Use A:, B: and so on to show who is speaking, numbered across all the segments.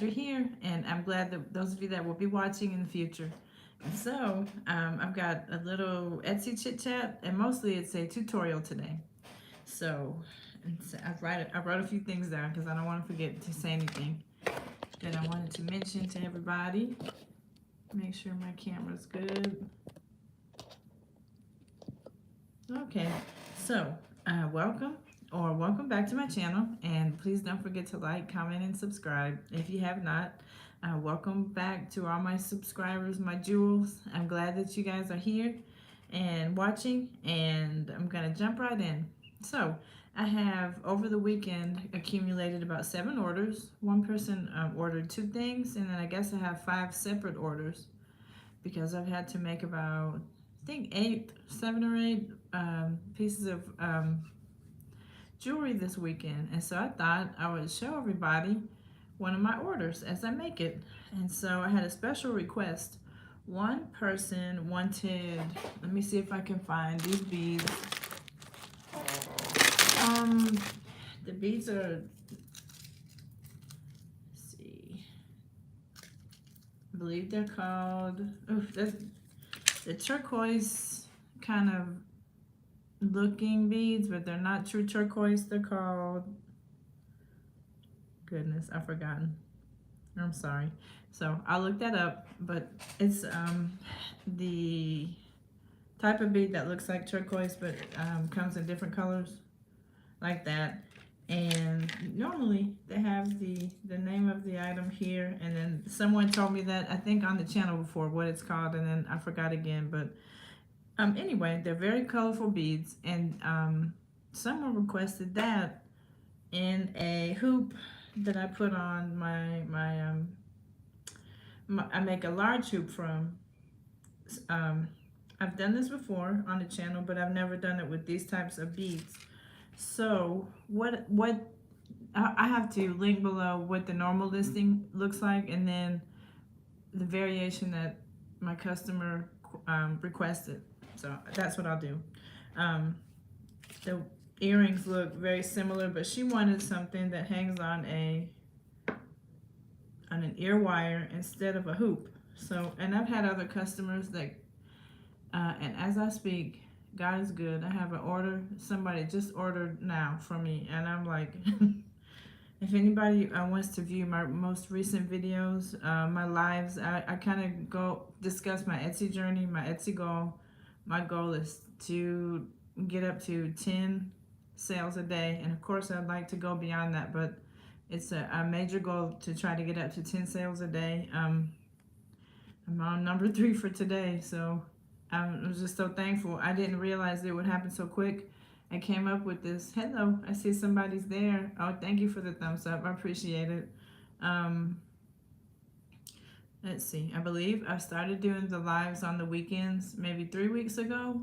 A: you're here, and I'm glad that those of you that will be watching in the future. And so, I've got a little Etsy chit chat, and mostly it's a tutorial today. So, I wrote a few things down because I don't want to forget to say anything that I wanted to mention to everybody. Make sure my camera's good. Okay, so welcome back to my channel, and please don't forget to like, comment, and subscribe if you have not. Welcome back to all my subscribers, my jewels. I'm glad that you guys are here and watching, and I'm gonna jump right in. So I have over the weekend accumulated about 7 orders. One person ordered 2 things, and then I guess I have 5 separate orders because I've had to make about, I think, 7 or 8 pieces of jewelry this weekend. And so I thought I would show everybody one of my orders as I make it. And so I had a special request. One person wanted, let me see if I can find these beads. The beads are, let's see, I believe they're called, the turquoise kind of looking beads, but they're not true turquoise. They're called, goodness, I've forgotten. I'm sorry. So I'll look that up, but it's the type of bead that looks like turquoise, but comes in different colors like that. And normally they have the name of the item here, and then someone told me that, I think on the channel before, what it's called, and then I forgot again. But anyway, they're very colorful beads, and someone requested that in a hoop that I put on I make a large hoop from. I've done this before on the channel, but I've never done it with these types of beads. So what I have to link below what the normal listing looks like, and then the variation that my customer requested. So that's what I'll do. The earrings look very similar, but she wanted something that hangs on an ear wire instead of a hoop. So, and I've had other customers that, and as I speak, God is good. I have an order. Somebody just ordered now from me, and I'm like, if anybody wants to view my most recent videos, my lives, I kind of go discuss my Etsy journey, my Etsy goal. My goal is to get up to 10 sales a day, and of course I'd like to go beyond that, but it's a major goal to try to get up to 10 sales a day. I'm on number 3 for today, so I'm just so thankful. I didn't realize it would happen so quick. I came up with this. Hello, I see somebody's there. Oh, thank you for the thumbs up. I appreciate it. Let's see. I believe I started doing the lives on the weekends maybe 3 weeks ago,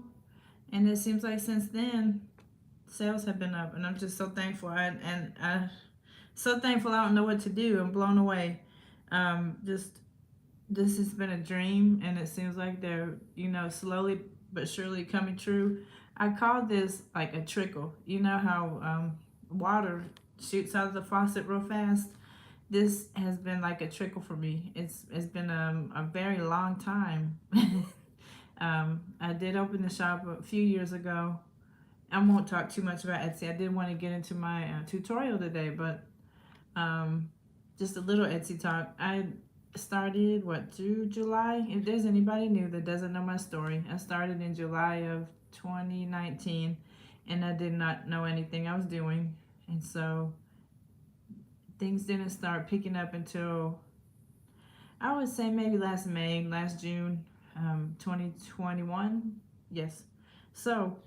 A: and it seems like since then sales have been up, and I'm just so thankful. So thankful. I don't know what to do. I'm blown away. Just this has been a dream, and it seems like they're, slowly but surely coming true. I call this like a trickle. You know how water shoots out of the faucet real fast? This has been like a trickle for me. It's been a very long time. I did open the shop a few years ago. I won't talk too much about Etsy. I did want to get into my tutorial today, but just a little Etsy talk. I started, through July? If there's anybody new that doesn't know my story, I started in July of 2019, and I did not know anything I was doing. And so things didn't start picking up until, I would say, maybe last June, 2021. Yes. So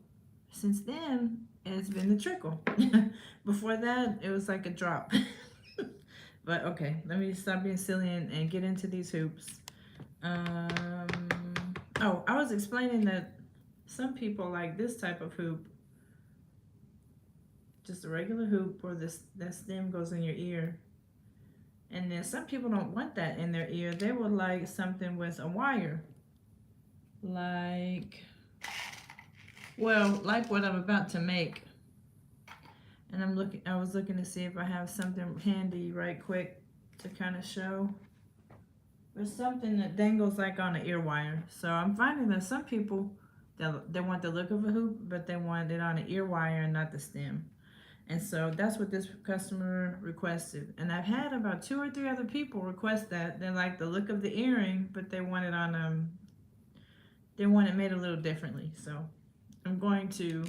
A: since then, it's been the trickle. Before that, it was like a drop. But okay, let me stop being silly and get into these hoops. Oh, I was explaining that some people like this type of hoop, just a regular hoop where that stem goes in your ear. And then some people don't want that in their ear. They would like something with a wire. Like what I'm about to make. And I was looking to see if I have something handy right quick to kind of show. There's something that dangles like on an ear wire. So I'm finding that some people, they want the look of a hoop, but they want it on an ear wire and not the stem. And so that's what this customer requested. And I've had about 2 or 3 other people request that. They like the look of the earring, but they want it on they want it made a little differently. So I'm going to,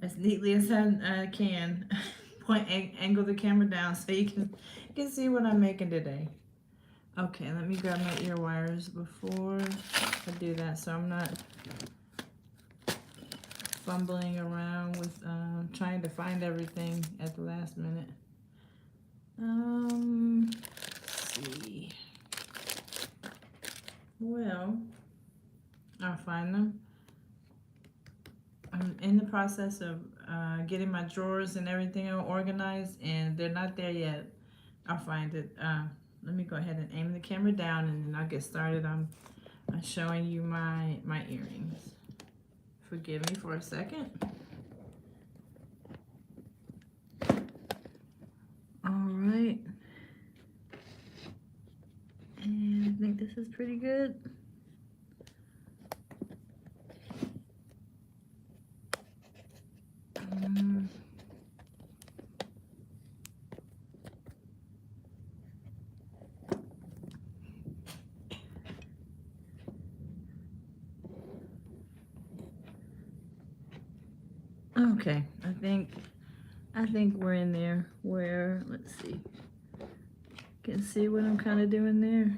A: as neatly as I can, angle the camera down so you can see what I'm making today. Okay, let me grab my ear wires before I do that, so I'm not fumbling around with trying to find everything at the last minute. Let's see. Well, I'll find them. I'm in the process of getting my drawers and everything organized, and they're not there yet. I'll find it. Let me go ahead and aim the camera down, and then I'll get started on showing you my earrings. Forgive me for a second. All right. And I think this is pretty good. Okay, I think we're in there where, let's see, can see what I'm kind of doing there.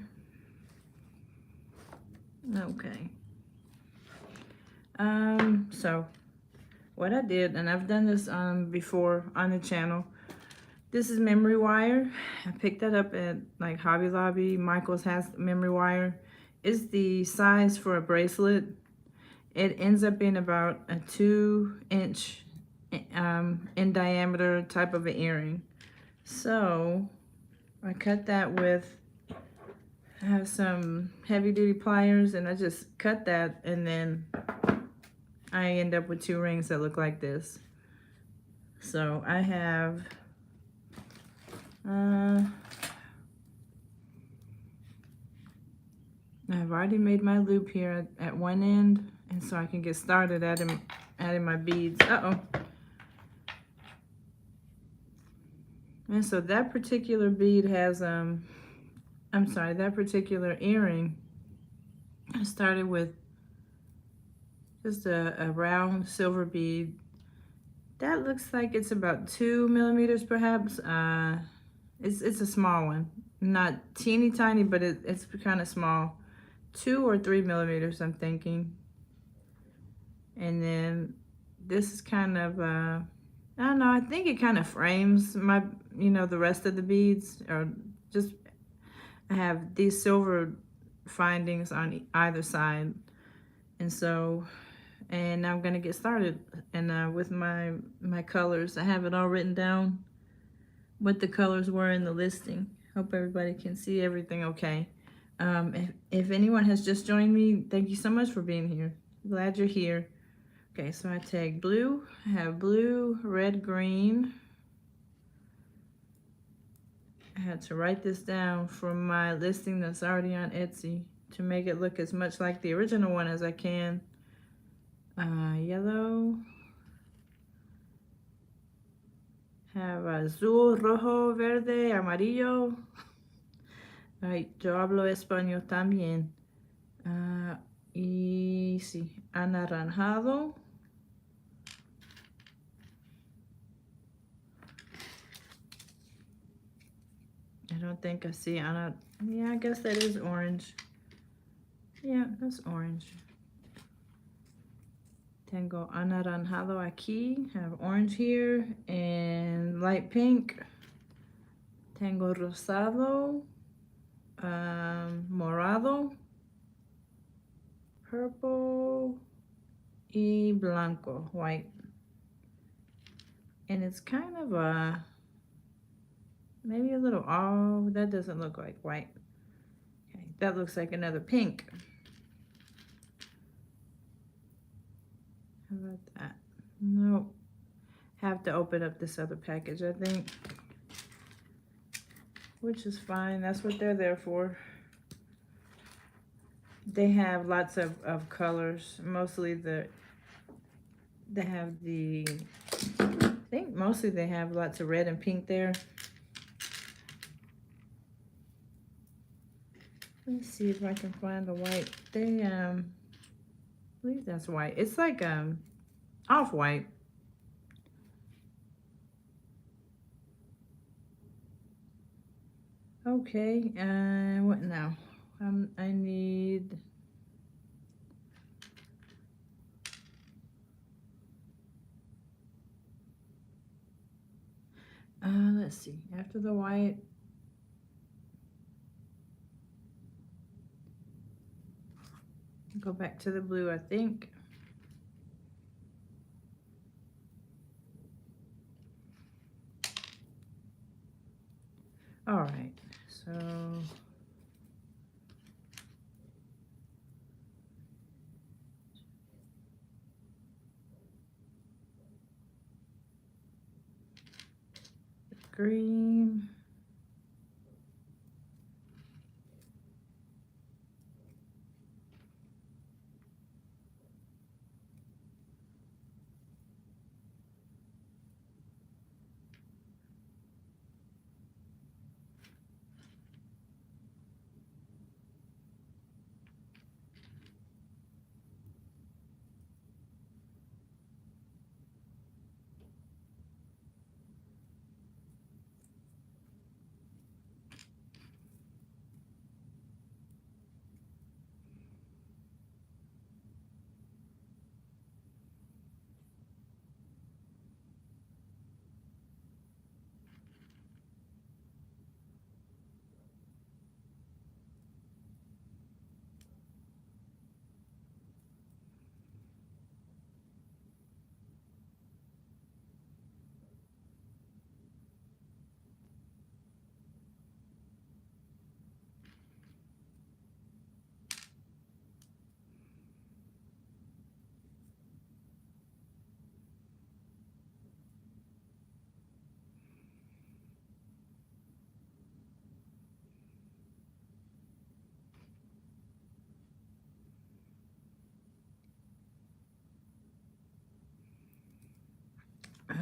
A: Okay. So what I did, and I've done this before on the channel, this is memory wire. I picked that up at like Hobby Lobby. Michael's has memory wire. It's the size for a bracelet. It ends up being about a 2-inch in diameter type of an earring. So I cut that with, I have some heavy duty pliers, and I just cut that, and then I end up with 2 rings that look like this. So I have I've already made my loop here at one end, and so I can get started adding my beads. And so that particular bead has that particular earring, I started with just a round silver bead. That looks like it's about 2 millimeters perhaps. It's a small one, not teeny tiny, but it's kind of small. 2 or 3 millimeters, I'm thinking. And then this is kind of, I don't know, I think it kind of frames my, the rest of the beads, or just, I have these silver findings on either side. And so, and now I'm gonna get started. And with my colors, I have it all written down, what the colors were in the listing. Hope everybody can see everything okay. If anyone has just joined me, thank you so much for being here. Glad you're here. Okay, so I take blue. I have blue, red, green. I had to write this down from my listing that's already on Etsy to make it look as much like the original one as I can. Yellow. Have azul, rojo, verde, amarillo. Ay, yo hablo español también. Y sí, anaranjado. I don't think I see yeah, I guess that is orange. Yeah, that's orange. Tengo anaranjado aquí, have orange here, and light pink. Tengo rosado, morado, purple, y blanco, white. And it's kind of maybe a little, oh, that doesn't look like white. Okay, that looks like another pink. How about that? Nope. Have to open up this other package, I think. which is fine. That's what they're there for. They have lots of colors. Mostly they have the, I think mostly they have lots of red and pink there. Let's see if I can find the white. They, I believe that's white. It's like, off-white. Okay, what now? I need, let's see, after the white, go back to the blue, I think. All right, so green.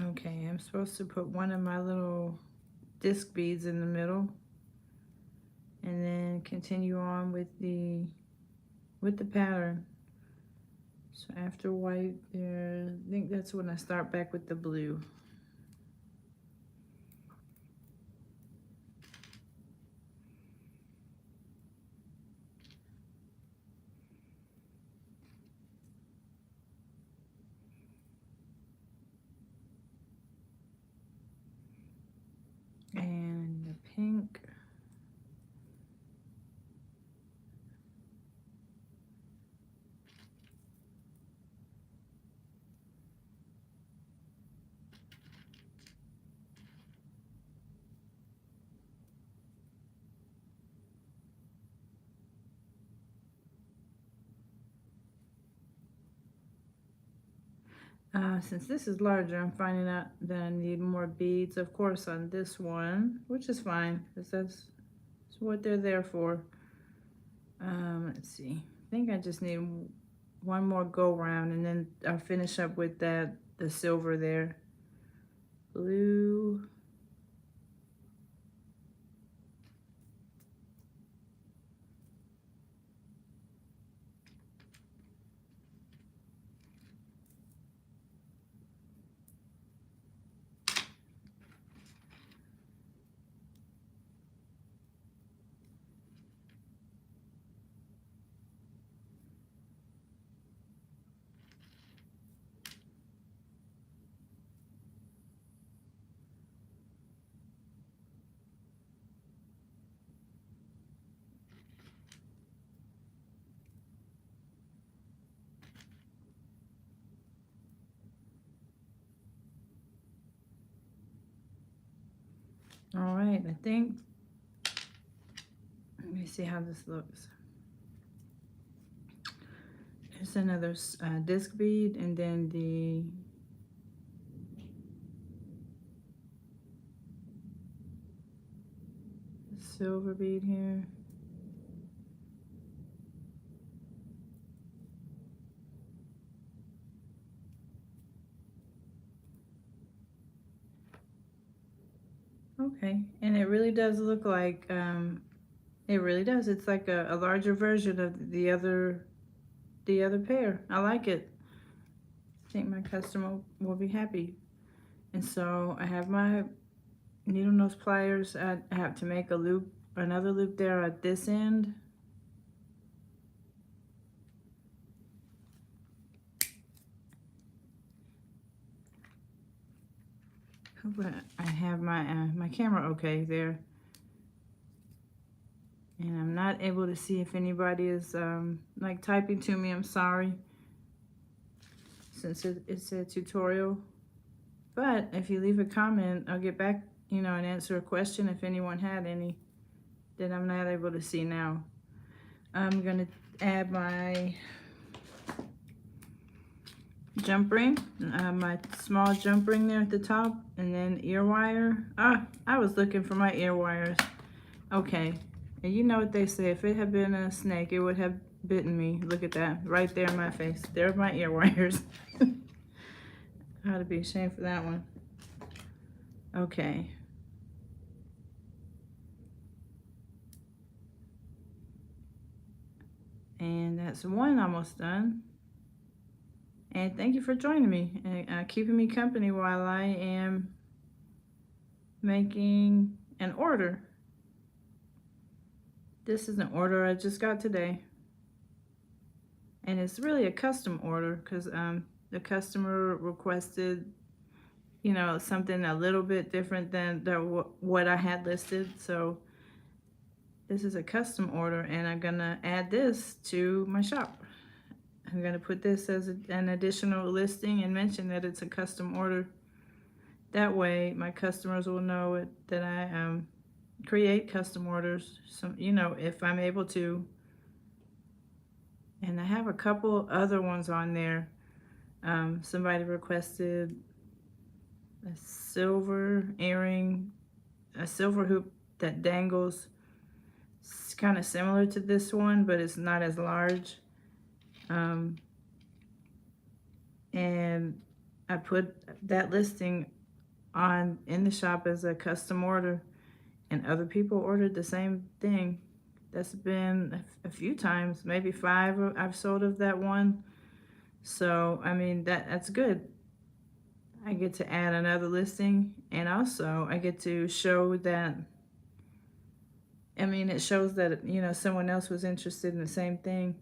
A: Okay, I'm supposed to put one of my little disc beads in the middle and then continue on with the pattern. So after white there, I think that's when I start back with the blue. And the pink. Since this is larger, I'm finding out that I need more beads, of course, on this one, which is fine, because that's what they're there for. Let's see. I think I just need one more go round, and then I'll finish up with the silver there. Blue. All right, I think, let me see how this looks. There's another disc bead, and then the silver bead here. Okay, and it really does look like, it really does. It's like a larger version of the other pair. I like it. I think my customer will be happy. And so I have my needle nose pliers. I have to make a loop, another loop there at this end. Hope I have my camera okay there. And I'm not able to see if anybody is like typing to me. I'm sorry, since it's a tutorial. But if you leave a comment, I'll get back, you know, and answer a question if anyone had any that I'm not able to see now. I'm gonna add my jump ring, my small jump ring there at the top, and then ear wire. I was looking for my ear wires. Okay, and you know what they say, if it had been a snake, it would have bitten me. Look at that, right there in my face. There are my ear wires. I ought to be ashamed for that one. Okay. And that's one almost done. And thank you for joining me and keeping me company while I am making an order. This is an order I just got today. And it's really a custom order because the customer requested, you know, something a little bit different than what I had listed. So this is a custom order, and I'm gonna add this to my shop. I'm gonna put this as an additional listing and mention that it's a custom order. That way my customers will know that I create custom orders, some, you know, if I'm able to. And I have a couple other ones on there. Somebody requested a silver earring, a silver hoop that dangles. It's kind of similar to this one, but it's not as large. And I put that listing on in the shop as a custom order, and other people ordered the same thing. That's been a few times, maybe 5 I've sold of that one. So I mean, that's good. I get to add another listing, and also I get to show that, I mean, it shows that, you know, someone else was interested in the same thing.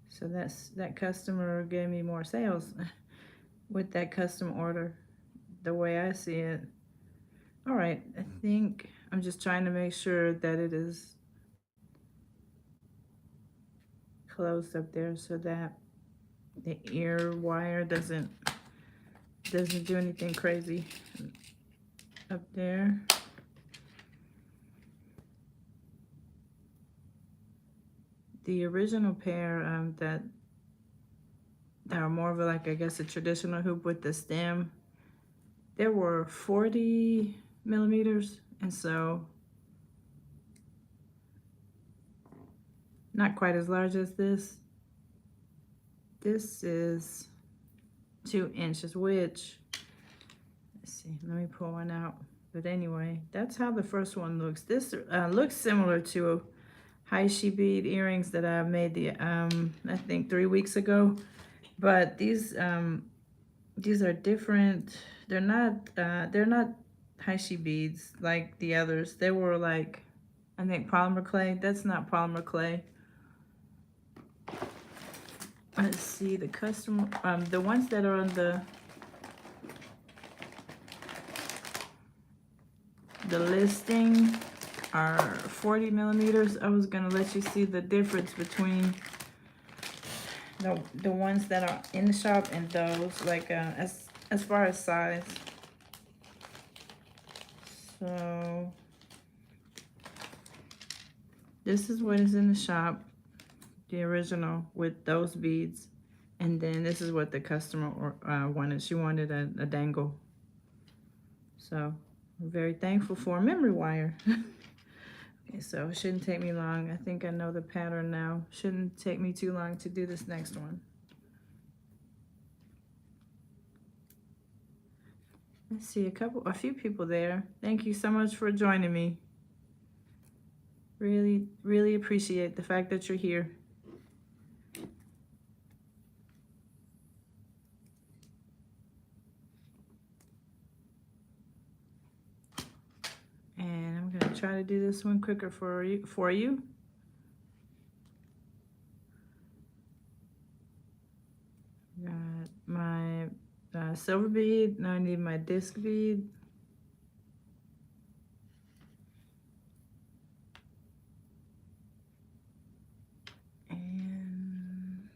A: So that customer gave me more sales with that custom order, the way I see it. All right, I think I'm just trying to make sure that it is closed up there so that the ear wire doesn't do anything crazy up there. The original pair that are more of like, I guess, a traditional hoop with the stem, there were 40 millimeters, and so not quite as large as this. This is 2 inches, which, let's see, let me pull one out. But anyway, that's how the first one looks. This looks similar to Haishi bead earrings that I made I think 3 weeks ago. But these are different. They're not Haishi beads like the others. They were like, I think, polymer clay. That's not polymer clay. Let's see, the custom, the ones that are on the listing are 40 millimeters. I was gonna let you see the difference between the ones that are in the shop and those, like as far as size. So this is what is in the shop, the original with those beads, and then this is what the customer wanted. She wanted a dangle. So I'm very thankful for a memory wire. Okay, so it shouldn't take me long. I think I know the pattern now. Shouldn't take me too long to do this next one. Let's see, a few people there. Thank you so much for joining me. Really, really appreciate the fact that you're here. And I'm gonna try to do this one quicker for you. Got my silver bead. Now I need my disc bead. And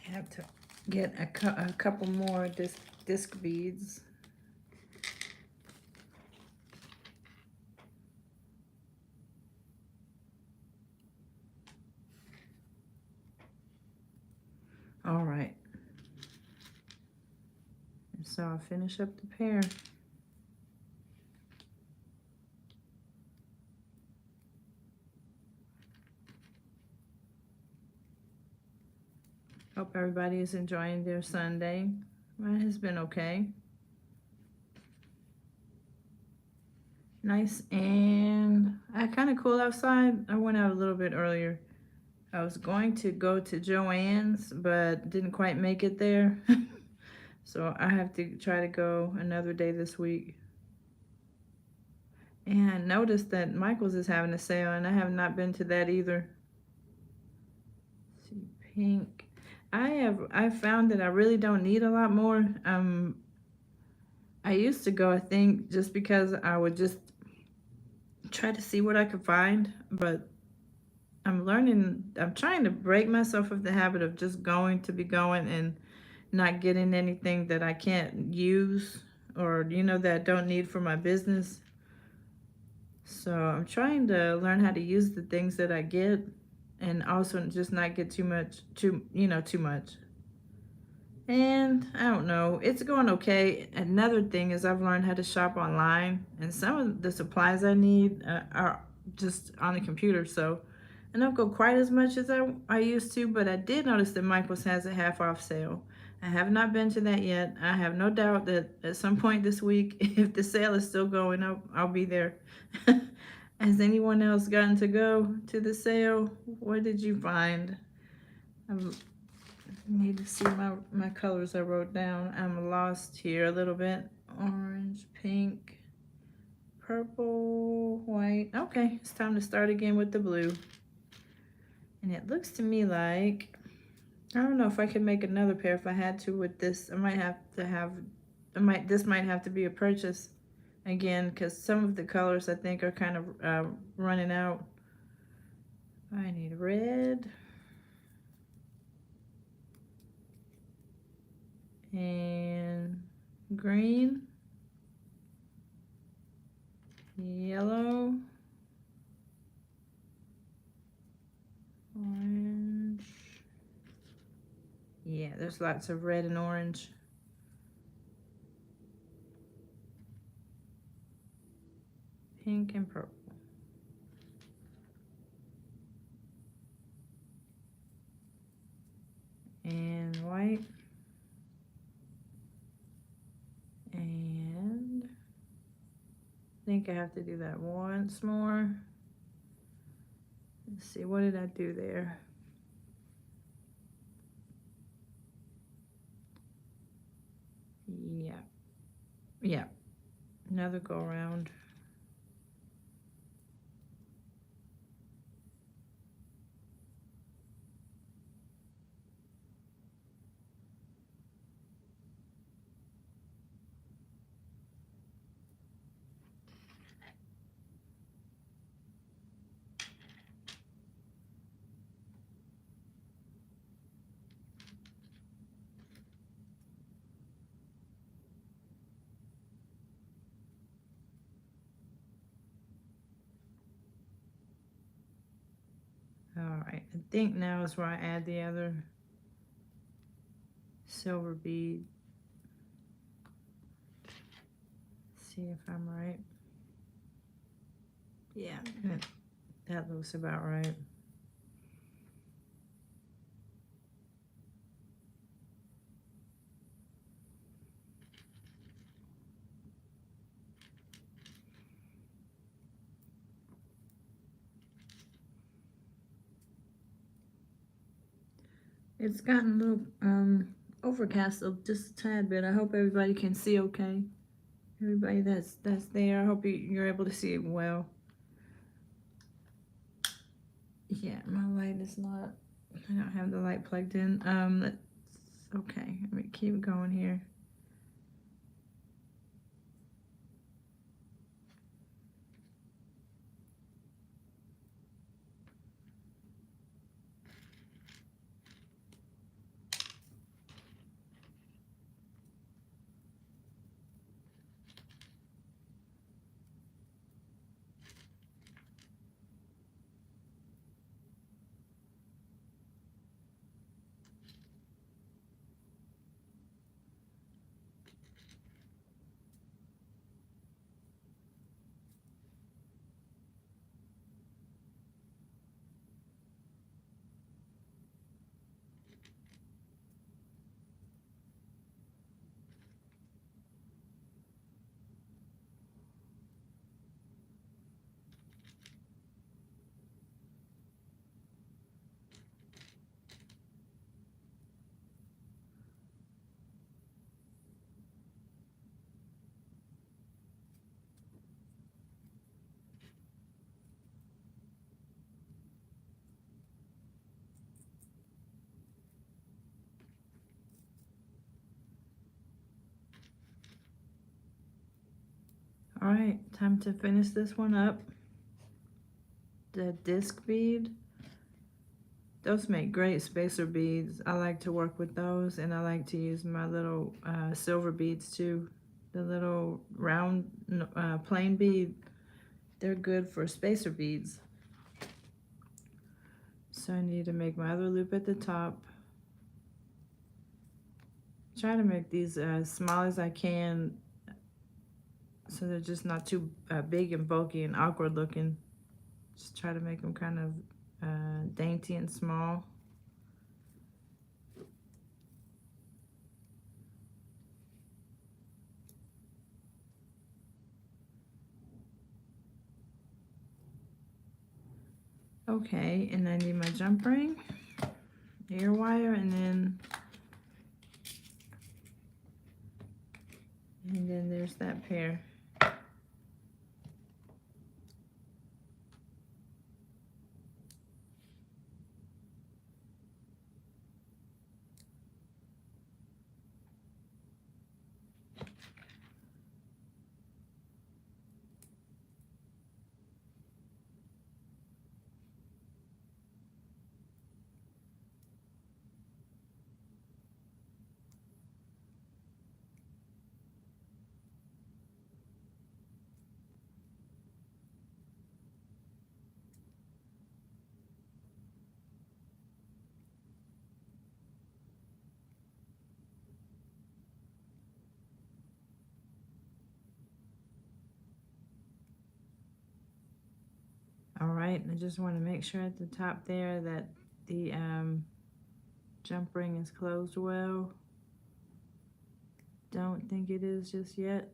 A: I have to get a couple more disc beads. All right. And so I'll finish up the pair. Hope everybody is enjoying their Sunday. Mine has been okay. Nice, and I kind of cool outside. I went out a little bit earlier. I was going to go to Joann's, but didn't quite make it there. So I have to try to go another day this week. And I noticed that Michael's is having a sale, and I have not been to that either. Let's see, pink. I found that I really don't need a lot more. I used to go, I think, just because I would just try to see what I could find, but I'm trying to break myself of the habit of just going to be going and not getting anything that I can't use or, that I don't need for my business. So I'm trying to learn how to use the things that I get and also just not get too much. And I don't know, it's going okay. Another thing is I've learned how to shop online, and some of the supplies I need are just on the computer. So I don't go quite as much as I used to, but I did notice that Michael's has a half off sale. I have not been to that yet. I have no doubt that at some point this week, if the sale is still going, I'll be there. Has anyone else gotten to go to the sale? What did you find? I need to see my colors I wrote down. I'm lost here a little bit. Orange, pink, purple, white. Okay, it's time to start again with the blue. And it looks to me like, I don't know if I could make another pair if I had to with this. This might have to be a purchase again, because some of the colors I think are kind of running out. I need red and green, yellow, orange. Yeah, there's lots of red and orange. Pink and purple. And white. And I think I have to do that once more. Let's see, what did I do there? Yeah, another go around. All right, I think now is where I add the other silver bead. See if I'm right. Yeah, that looks about right. It's gotten a little overcast just a tad bit. I hope everybody can see okay. Everybody that's there, I hope you're able to see it well. Yeah, my light is not, I don't have the light plugged in. Okay, let me keep going here. All right, time to finish this one up. The disc bead. Those make great spacer beads. I like to work with those, and I like to use my little silver beads too. The little round plain bead, they're good for spacer beads. So I need to make my other loop at the top. Try to make these as small as I can so they're just not too big and bulky and awkward looking. Just try to make them kind of dainty and small. Okay, and I need my jump ring, ear wire, and then there's that pair. All right, I just want to make sure at the top there that the jump ring is closed well. Don't think it is just yet.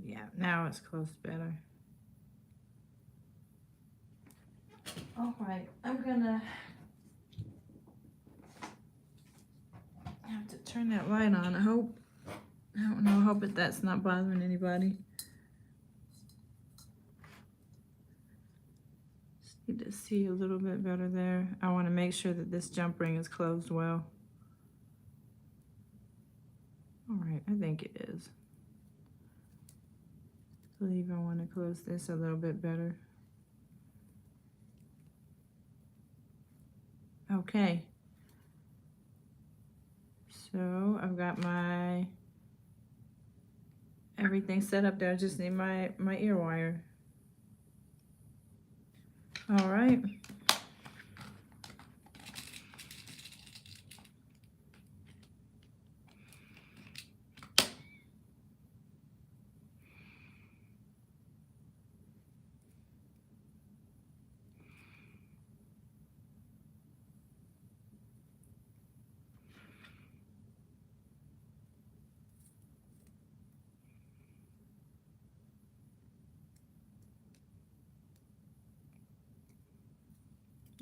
A: Yeah, now it's closed better. All right, I'm gonna have to turn that light on. I don't know, I hope that that's not bothering anybody. Just need to see a little bit better there. I want to make sure that this jump ring is closed well. All right, I think it is. I believe I want to close this a little bit better. Okay, so I've got my everything set up there. I just need my ear wire. All right.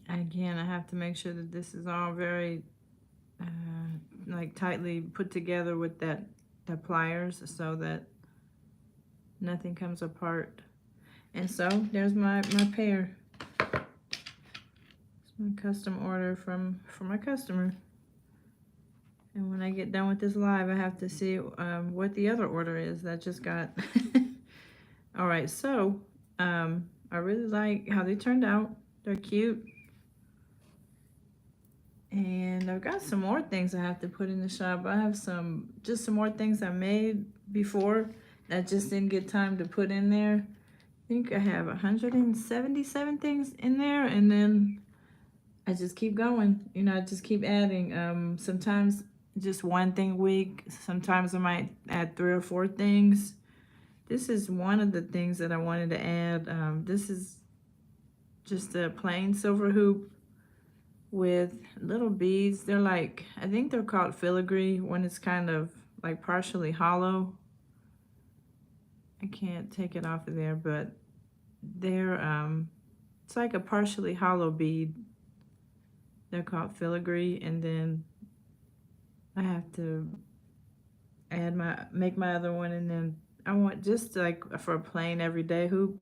A: Again, I have to make sure that this is all very uh, like tightly put together with the pliers so that nothing comes apart. And so there's my pair. It's my custom order from my customer. And when I get done with this live, I have to see what the other order is that just got. All right, so I really like how they turned out. They're cute. And I've got some more things I have to put in the shop. I have just some more things I made before that just didn't get time to put in there. I think I have 177 things in there, and then I just keep going. You know, I just keep adding. Sometimes just one thing a week. Sometimes I might add 3 or 4 things. This is one of the things that I wanted to add. This is just a plain silver hoop with little beads. They're like, I think they're called filigree when it's kind of like partially hollow. I can't take it off of there, but they're it's like a partially hollow bead. They're called filigree, and then I have to make my other one, and then I want just like for a plain everyday hoop.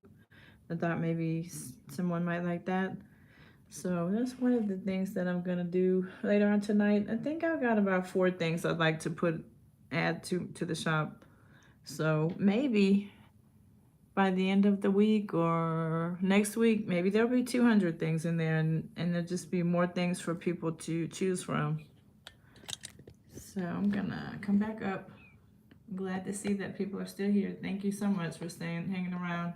A: I thought maybe someone might like that. So that's one of the things that I'm gonna do later on tonight. I think I've got about 4 things I'd like to add to the shop. So maybe by the end of the week or next week, maybe there'll be 200 things in there, and there'll just be more things for people to choose from. So I'm gonna come back up. I'm glad to see that people are still here. Thank you so much for hanging around.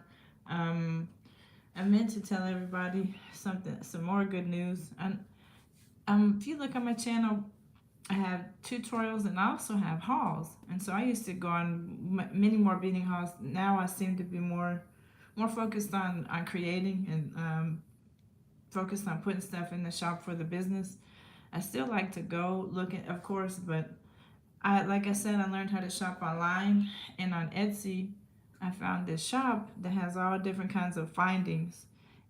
A: I meant to tell everybody some more good news. And if you look on my channel, I have tutorials and I also have hauls. And so I used to go on many more beading hauls. Now I seem to be more focused on creating and focused on putting stuff in the shop for the business. I still like to go look at, of course, but like I said, I learned how to shop online, and on Etsy, I found this shop that has all different kinds of findings,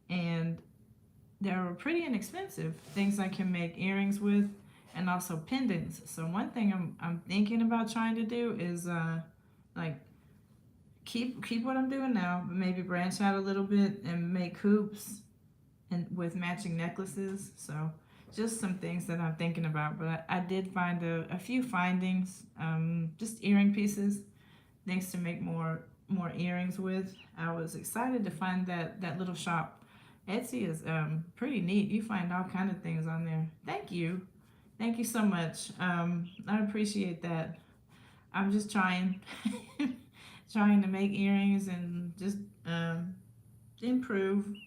A: and they're pretty inexpensive. Things I can make earrings with, and also pendants. So one thing I'm thinking about trying to do is like keep what I'm doing now, but maybe branch out a little bit and make hoops and with matching necklaces. So just some things that I'm thinking about. But I did find a few findings, just earring pieces, things to make more earrings with. I was excited to find that little shop. Etsy is pretty neat. You find all kind of things on there. Thank you so much. I appreciate that. I'm just trying trying to make earrings and just improve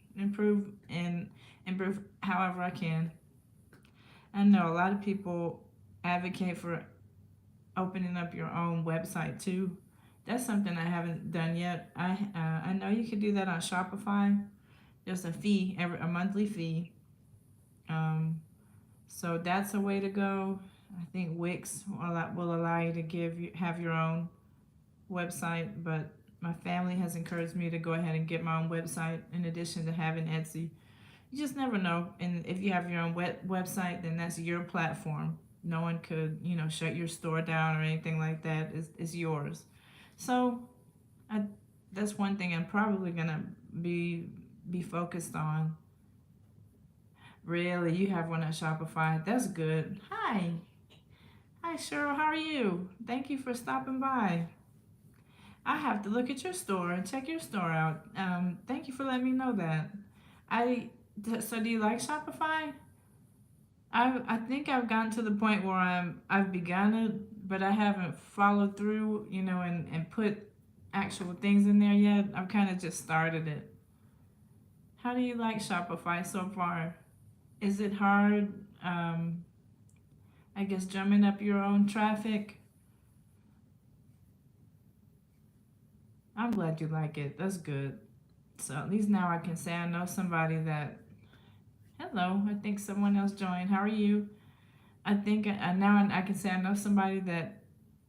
A: and improve however I can. I know a lot of people advocate for opening up your own website too. That's something I haven't done yet. I know you could do that on Shopify. There's a fee, a monthly fee. Um, so that's a way to go. I think Wix will allow you to have your own website, but my family has encouraged me to go ahead and get my own website in addition to having Etsy. You just never know. And if you have your own website, then that's your platform. No one could, shut your store down or anything like that. It's yours. So that's one thing I'm probably gonna be focused on. Really, you have one at Shopify. That's good. Hi, Cheryl. How are you? Thank you for stopping by. I have to look at your store and check your store out. Thank you for letting me know that. So do you like Shopify? I think I've gotten to the point where I've begun it, but I haven't followed through, and put actual things in there yet. I've kind of just started it. How do you like Shopify so far? Is it hard? Um, I guess drumming up your own traffic. I'm glad you like it. That's good. So at least now I can say I know somebody that. Hello, I think someone else joined. How are you? I think now I can say I know somebody that.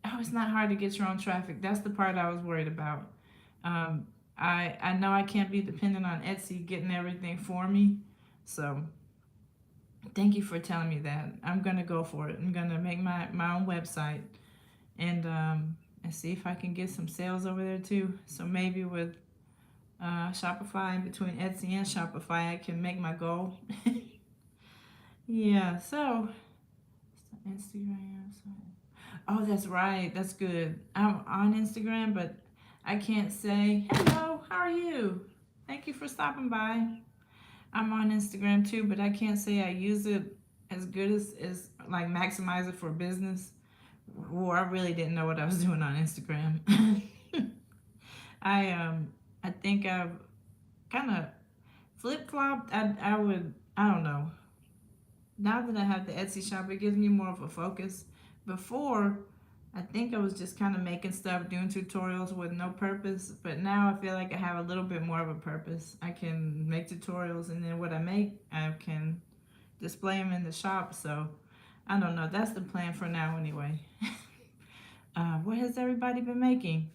A: Oh, it's not hard to get your own traffic. That's the part I was worried about. Um, I know I can't be dependent on Etsy getting everything for me. So thank you for telling me that. I'm gonna go for it. I'm gonna make my own website and see if I can get some sales over there too. So maybe with Shopify, between Etsy and Shopify, I can make my goal. Yeah. So Instagram. Oh, that's right. That's good. I'm on Instagram, but I can't say hello. How are you? Thank you for stopping by. I'm on Instagram too, but I can't say I use it as good as like maximize it for business. Well, I really didn't know what I was doing on Instagram. I think I've kind of flip flopped. I don't know. Now that I have the Etsy shop, it gives me more of a focus. Before, I think I was just kind of making stuff, doing tutorials with no purpose. But now I feel like I have a little bit more of a purpose. I can make tutorials, and then what I make, I can display them in the shop. So I don't know. That's the plan for now, anyway. What has everybody been making?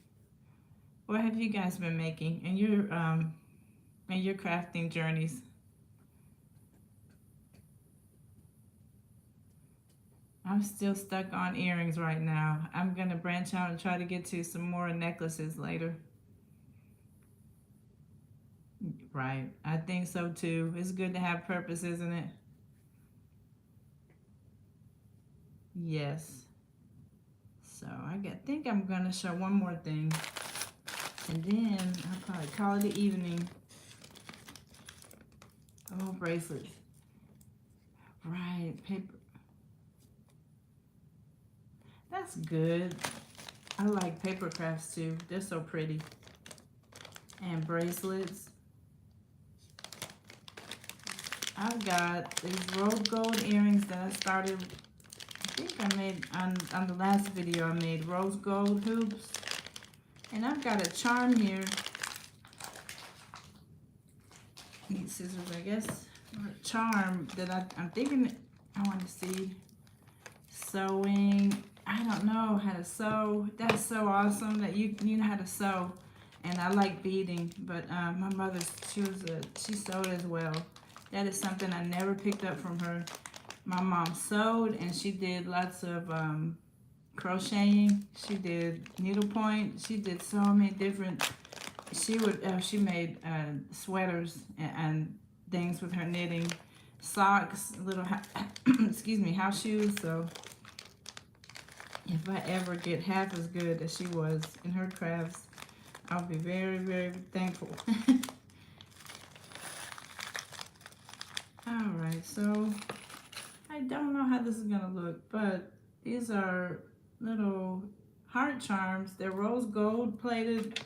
A: What have you guys been making in your crafting journeys? I'm still stuck on earrings right now. I'm gonna branch out and try to get to some more necklaces later. Right. I think so too. It's good to have purpose, isn't it? Yes. So think I'm gonna show one more thing, and then I'll probably call it the evening. Oh, bracelets. Right. Paper. That's good. I like paper crafts too. They're so pretty. And bracelets. I've got these rose gold earrings that I started. I think I made on the last video. I made rose gold hoops, and I've got a charm here. Need scissors, I guess. Or a charm that I'm thinking I want to see sewing. I don't know how to sew. That's so awesome that you know how to sew, and I like beading. But my mother, she sewed as well. That is something I never picked up from her. My mom sewed, and she did lots of crocheting. She did needlepoint. She did so many different. She made sweaters and things with her knitting, socks, little excuse me, house shoes. So if I ever get half as good as she was in her crafts, I'll be very, very thankful. All right, so I don't know how this is gonna look, but these are little heart charms. They're rose gold plated,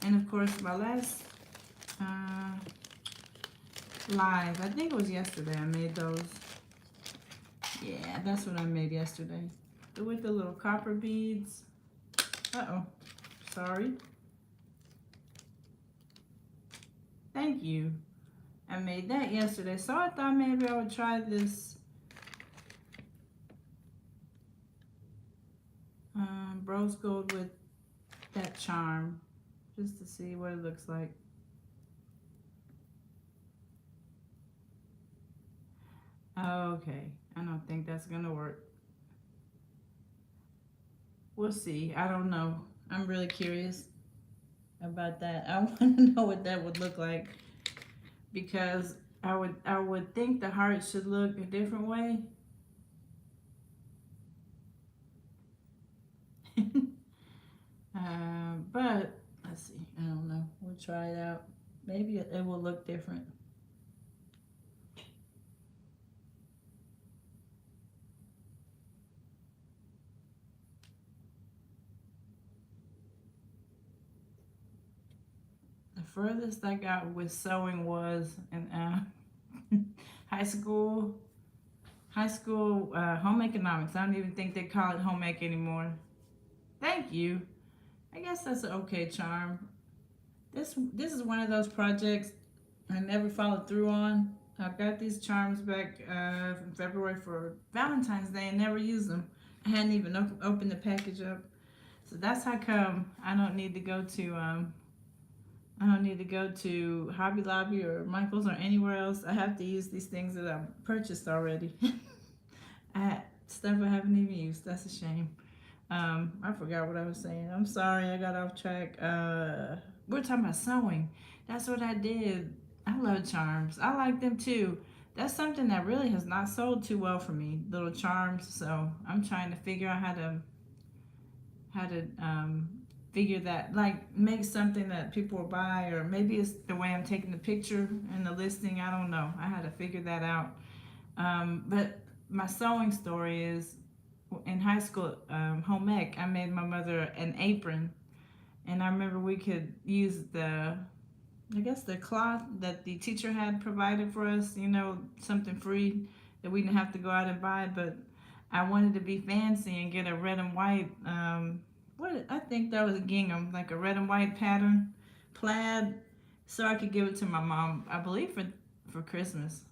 A: and of course my last uh, live, I think it was yesterday, I made those. Yeah, that's what I made yesterday. With the little copper beads. Uh-oh, sorry. Thank you. I made that yesterday, so I thought maybe I would try this rose gold with that charm, just to see what it looks like. Okay, I don't think that's gonna work. We'll see. I don't know. I'm really curious about that. I want to know what that would look like, because I would think the heart should look a different way. But let's see. I don't know. We'll try it out. Maybe it will look different. furthest I got with sewing was in high school. Home economics. I don't even think they call it home ec anymore. Thank you. I guess that's an okay charm. This is one of those projects I never followed through on. I got these charms back from February for Valentine's Day and never used them. I hadn't even opened the package up. So that's how come I don't need to go to Hobby Lobby or Michael's or anywhere else. I have to use these things that I've purchased already. Stuff I haven't even used. That's a shame. I forgot what I was saying. I'm sorry, I got off track. We're talking about sewing. That's what I did. I love charms. I like them too. That's something that really has not sold too well for me, little charms. So I'm trying to figure out how to figure that, like, make something that people will buy, or maybe it's the way I'm taking the picture and the listing. I don't know. I had to figure that out. But my sewing story is in high school, home ec, I made my mother an apron, and I remember we could use I guess the cloth that the teacher had provided for us, something free that we didn't have to go out and buy. But I wanted to be fancy and get a red and white, what I think that was a gingham, like a red and white pattern, plaid, so I could give it to my mom, I believe for Christmas.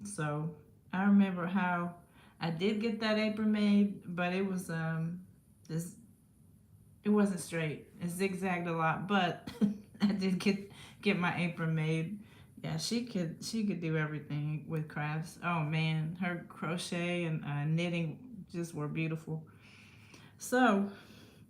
A: So I remember how I did get that apron made, but it was this it wasn't straight. It zigzagged a lot, but I did get my apron made. Yeah, she could do everything with crafts. Oh man, her crochet and knitting just were beautiful. So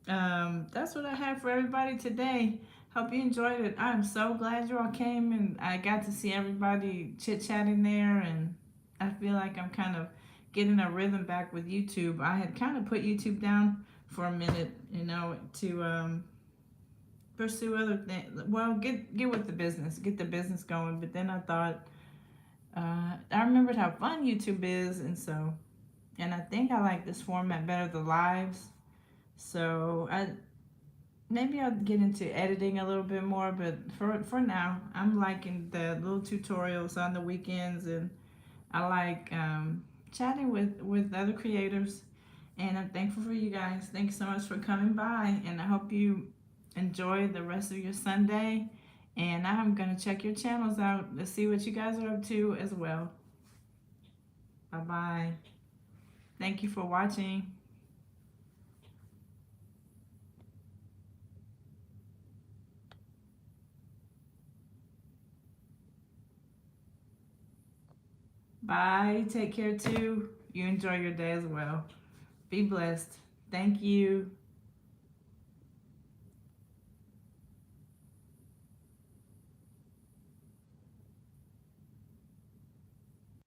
A: that's what I have for everybody today. Hope you enjoyed it. I'm so glad you all came and I got to see everybody chit chatting there, and I feel like I'm kind of getting a rhythm back with YouTube. I had kind of put YouTube down for a minute, to pursue other things. Well, get with the business, get the business going. But then I thought, I remembered how fun YouTube is, and I think I like this format better, the lives. So maybe I'll get into editing a little bit more, but for now, I'm liking the little tutorials on the weekends, and I like chatting with other creators, and I'm thankful for you guys. Thanks so much for coming by, and I hope you enjoy the rest of your Sunday. And I'm gonna check your channels out to see what you guys are up to as well. Bye bye. Thank you for watching. Bye. Take care too. You enjoy your day as well. Be blessed. Thank you.